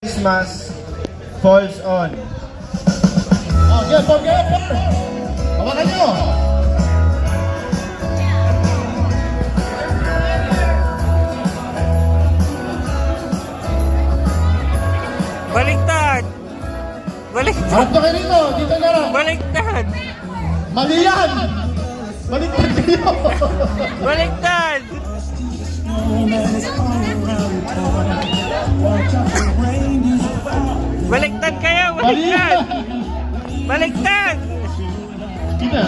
Christmas falls on. Oh, get for. Hawakan nyo. Baliktad! Baliktad! Harap na kayo rito. Dito na lang. Baliktad! Mali yan. Baliktad kayo. Baliktad! Baliktad kayo! Mali yan. Baliktad! Baliktad! Kita.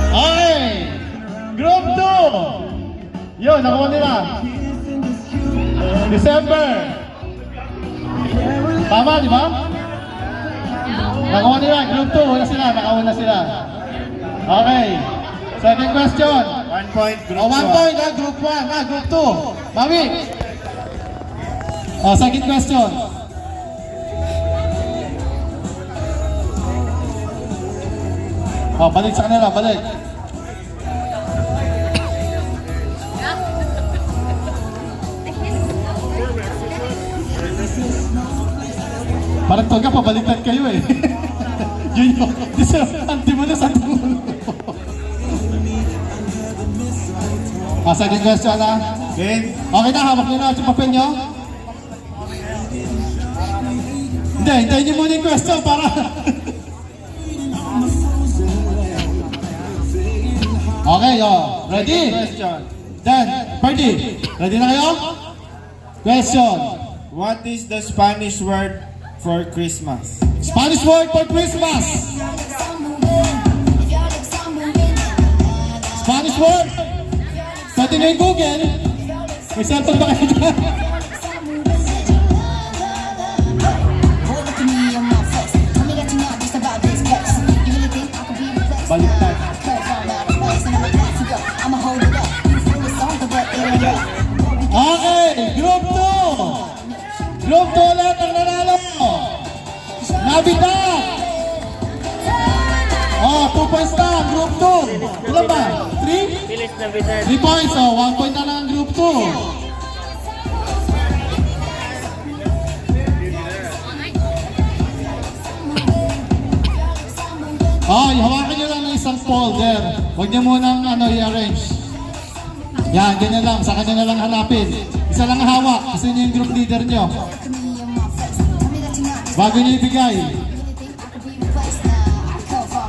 Okay. Group 2. Yun, nakuha nila. December. Tama, di ba? Nakuha nila. Group 2. Wala sila. Nakauna sila. Okay. Second question. 1 point, group 1 point, group 1, group 2. Mami. Second question. Balik sa kanila, balik. Parang toga, pabaliktad kayo eh. Yun yung, anti-mulo sa anti-mulo. Second question na. Game. Okay na, hawak nyo na yung papel nyo. Hindi, hintayin nyo muna yung question para... Okay, ready? Question. Then, Party, ready na kayo? Question. What is the Spanish word for Christmas? Spanish word for Christmas. Spanish word. Pwede na yung Google. May cellphone ba kayo dyan? Baliktad. Okay, Group 2. Group 2 ulit ang nanalo. Navidad. 2 points na, Group 2. Ilan ba? 3? Bilis na bitan. 3 points, 1 point na lang ang Group 2. Hawakan nyo lang ng isang folder. Huwag nyo munang i-arrange. Yan, ganyan lang. Sa kanya na lang hanapin. Isa lang hawak. Kasi nyo yung group leader nyo. Bago nyo ibigay.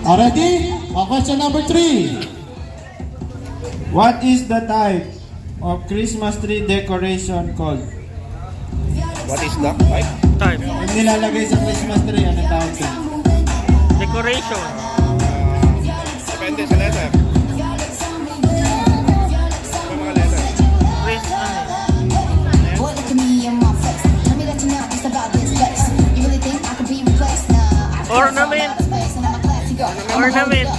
Ready? Question number 3. What is the type of Christmas tree decoration called? What is the type? Type. Yung nilalagay sa Christmas tree, ano tawag yun? Decoration. Depende sa letter. May mga letter. Chris, Ornament. Ornament.